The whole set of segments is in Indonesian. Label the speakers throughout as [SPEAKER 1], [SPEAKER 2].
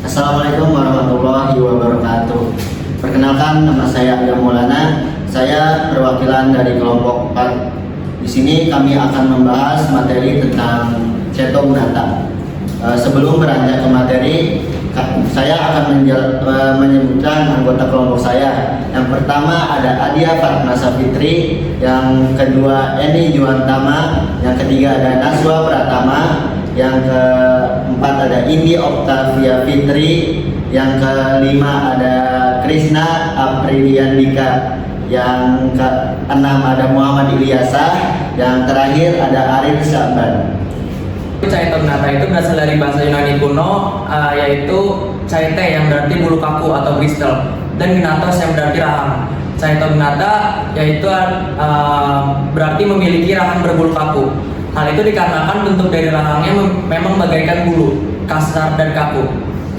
[SPEAKER 1] Assalamualaikum warahmatullahi wabarakatuh. Perkenalkan, nama saya Adam Maulana. Saya perwakilan dari kelompok 4. Di sini kami akan membahas materi tentang Cetognatha. Sebelum beranjak ke materi, saya akan menyebutkan anggota kelompok saya. Yang pertama ada Adia Fatmasa Fitri, yang kedua Eni Juantama, yang ketiga ada Naswa Pratama, yang keempat ada Indi Oktavia Fitri, yang kelima ada Krisna Apriliandika, yang keenam ada Muhammad Ilyasah, yang terakhir ada Arif Syaban.
[SPEAKER 2] Cetognatha itu berasal dari bahasa Yunani kuno, yaitu caite yang berarti bulu kaku atau bristle, dan gnathos yang berarti rahang. Cetognatha yaitu berarti memiliki rahang berbulu kaku. Hal itu dikarenakan bentuk dari rahangnya memang bagaikan bulu, kasar dan kaku,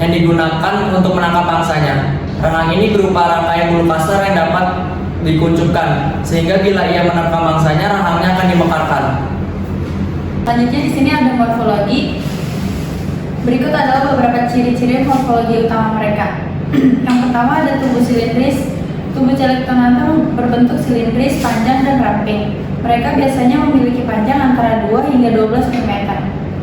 [SPEAKER 2] yang digunakan untuk menangkap mangsanya. Rahang ini berupa rangkaian bulu kasar yang dapat dikuncupkan, sehingga bila ia menangkap mangsanya, rahangnya akan dimekarkan.
[SPEAKER 3] Selanjutnya di sini ada morfologi. Berikut adalah beberapa ciri-ciri morfologi utama mereka. Yang pertama ada tubuh silindris. Tubuh Cetognatha berbentuk silindris, panjang dan ramping. Mereka biasanya memiliki panjang antara 2 hingga 12 mm.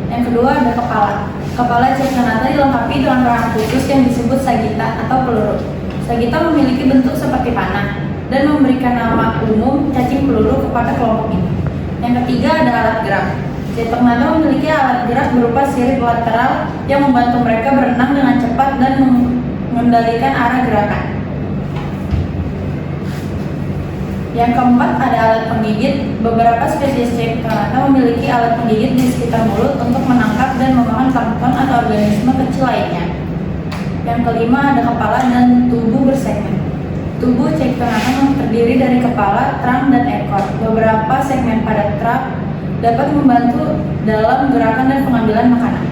[SPEAKER 3] Yang kedua ada kepala. Kepala Cetognatha dilengkapi dengan rahang khusus yang disebut sagita atau peluru. Sagita memiliki bentuk seperti panah dan memberikan nama umum cacing peluru kepada kelompok ini. Yang ketiga ada alat gerak. Cetognatha memiliki alat gerak berupa sirip lateral yang membantu mereka berenang dengan cepat dan mengendalikan arah gerakan. Yang keempat ada alat penggigit. Beberapa spesies Cetognatha memiliki alat penggigit di sekitar mulut untuk menangkap dan memakan plankton atau organisme kecil lainnya. Yang kelima ada kepala dan tubuh bersegmen. Tubuh Cetognatha terdiri dari kepala, trunk, dan ekor. Beberapa segmen pada trunk dapat membantu dalam gerakan dan pengambilan makanan.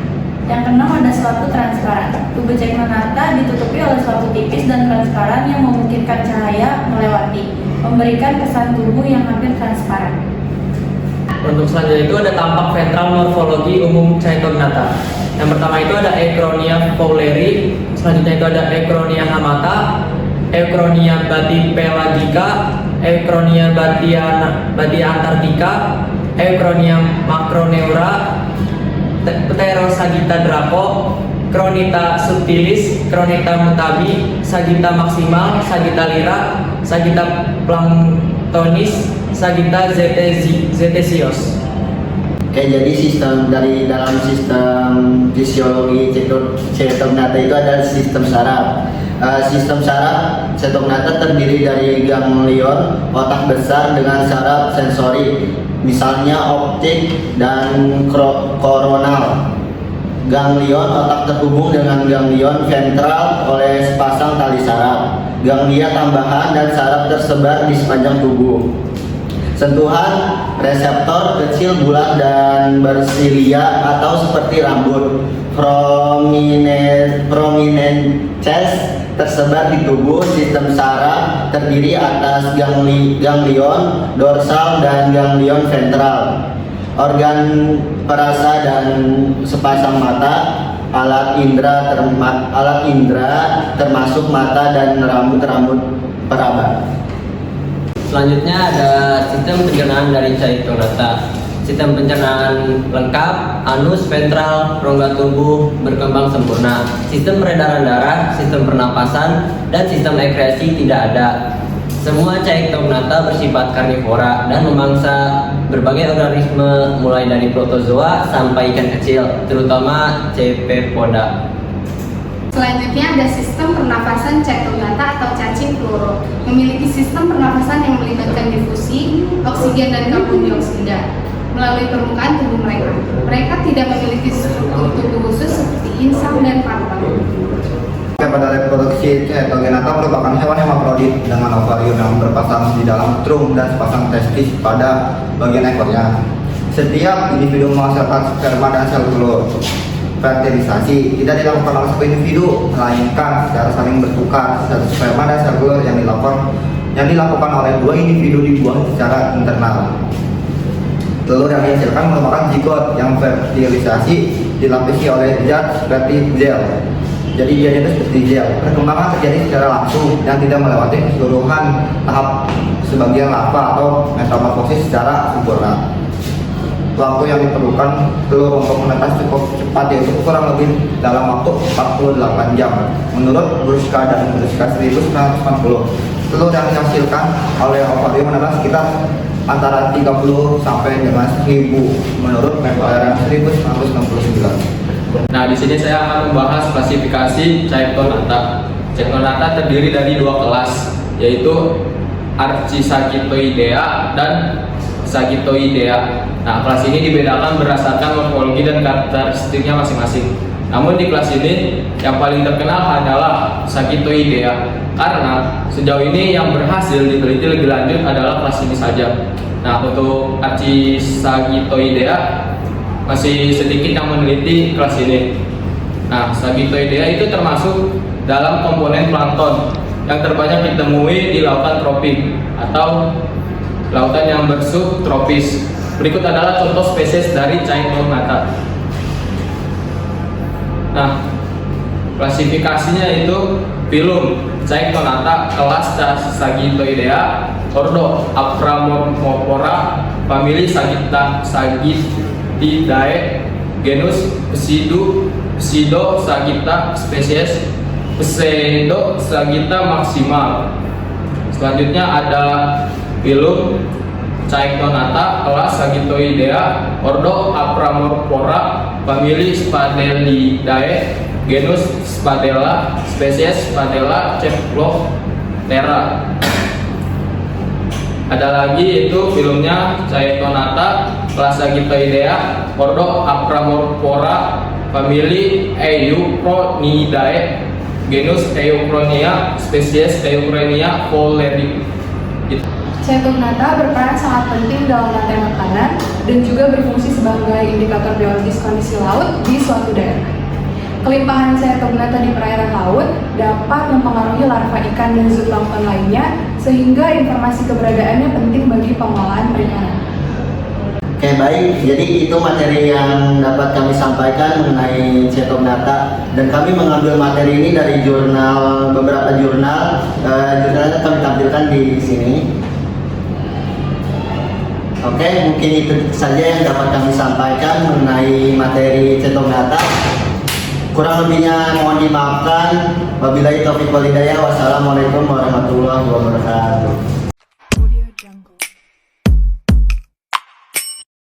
[SPEAKER 3] Yang keenam ada selaput transparan. Tubuh Cetognatha ditutupi oleh selaput tipis dan transparan yang memungkinkan cahaya melewati, memberikan kesan tubuh yang hampir transparan.
[SPEAKER 2] Untuk selanjutnya itu ada tampak ventral morfologi umum Cetognatha. Yang pertama itu ada Ekronia fowleri, selanjutnya itu ada Ekronia hamata, Ekronia batipelagica, Ekronia batia antarctica, Ekronia macroneura, Pterosagita draco, Cronita subtilis, Cronita mutabi, Sagita maximal, Sagita lira, Sagita planktonis, Sagita zetesios.
[SPEAKER 1] Oke, jadi dalam sistem fisiologi Cetognatha itu ada sistem saraf. Sistem saraf Cetognatha terdiri dari ganglion, otak besar dengan saraf sensori, misalnya optik dan koronal. Ganglion otak terhubung dengan ganglion ventral oleh sepasang tali saraf. Ganglia tambahan dan saraf tersebar di sepanjang tubuh. Sentuhan reseptor kecil bulat dan bersilia atau seperti rambut. Prominences tersebar di tubuh. Sistem saraf terdiri atas ganglion dorsal dan ganglion ventral. Organ perasa dan sepasang mata, alat indera termasuk mata dan rambut peraba.
[SPEAKER 4] Selanjutnya ada sistem pencernaan dari Cetognatha. Sistem pencernaan lengkap, anus, ventral, rongga tubuh berkembang sempurna. Sistem peredaran darah, sistem pernapasan, dan sistem ekskresi tidak ada. Semua Cetognatha bersifat karnivora dan memangsa berbagai organisme mulai dari protozoa sampai ikan kecil, terutama Cephalopoda.
[SPEAKER 5] Selanjutnya ada sistem pernafasan Cetognatha atau cacing peluru. Memiliki sistem pernafasan yang melibatkan difusi, oksigen dan karbon dioksida melalui permukaan tubuh mereka. Mereka tidak memiliki struktur tubuh khusus seperti insang dan paru-paru.
[SPEAKER 6] Pada reproduksi Chaetogenata merupakan hewan hemafrodit dengan ovarium yang berpasang di dalam trum dan sepasang testis pada bagian ekornya. Setiap individu menghasilkan sperma dan sel telur. Fertilisasi tidak dilakukan oleh satu individu, melainkan secara saling bertukar sel sperma dan sel telur yang dilakukan oleh dua individu dibuang secara internal. Telur yang dihasilkan merupakan zigot yang fertilisasi dilapisi oleh zat seperti gel. Jadi dia itu seperti gel. Perkembangan terjadi secara langsung dan tidak melewati keseluruhan tahap sebagian larva atau metamorfosis secara sempurna. Waktu yang diperlukan telur untuk menetas cukup cepat, yaitu kurang lebih dalam waktu 48 jam. Menurut Grushka dan Grushka 1940, telur yang dihasilkan oleh ovarium adalah sekitar antara 30 sampai dengan 1000 menurut Mclaren 1969.
[SPEAKER 7] Nah, di sini saya akan membahas klasifikasi Chaetonata. Chaetonata terdiri dari dua kelas, yaitu Archisagittoidea dan Sagitthoidea. Nah, kelas ini dibedakan berdasarkan morfologi dan karakteristiknya masing-masing. Namun di kelas ini yang paling terkenal hanyalah Sagitthoidea, karena sejauh ini yang berhasil diteliti lebih lanjut adalah kelas ini saja. Nah, untuk Archisagittoidea masih sedikit yang meneliti kelas ini. Nah, Sagitthoidea itu termasuk dalam komponen plankton yang terbanyak ditemui di lautan tropik atau lautan yang bersubtropis. Berikut adalah contoh spesies dari Chaetonata. Nah, klasifikasinya itu filum Chaetonata, kelas Sagitthoidea, ordo Apramorphopora, famili Sagitthidae, genus Pseudosagitta, spesies Pseudosagitta maximal. Selanjutnya ada filum Chaetonata, kelas Sagitthoidea, ordo Apramorphopora, famili Spadelidae, genus Spadella, spesies Spadella cephaloptera. Ada lagi yaitu filumnya Chaetonata, kelas Sagitthoidea, ordo Apramorphopora, famili Euchronidae, genus Euchronia, spesies Euchronia fowleri.
[SPEAKER 8] Chaetonata berperan sangat penting dalam rantai makanan dan juga berfungsi sebagai indikator biologis kondisi laut di suatu daerah. Kelimpahan Chaetonata di perairan laut dapat mempengaruhi larva ikan dan zooplankton lainnya, sehingga informasi keberadaannya penting bagi pengolahan perikanan.
[SPEAKER 1] Oke, baik, jadi itu materi yang dapat kami sampaikan mengenai Chaetonata, dan kami mengambil materi ini dari beberapa jurnal yang kami tampilkan di sini. Oke, mungkin itu saja yang dapat kami sampaikan mengenai materi Chaetonata. Kurang lebihnya mohon dimaafkan. Wabillahi taufiq wal hidayah. Wassalamualaikum warahmatullahi wabarakatuh.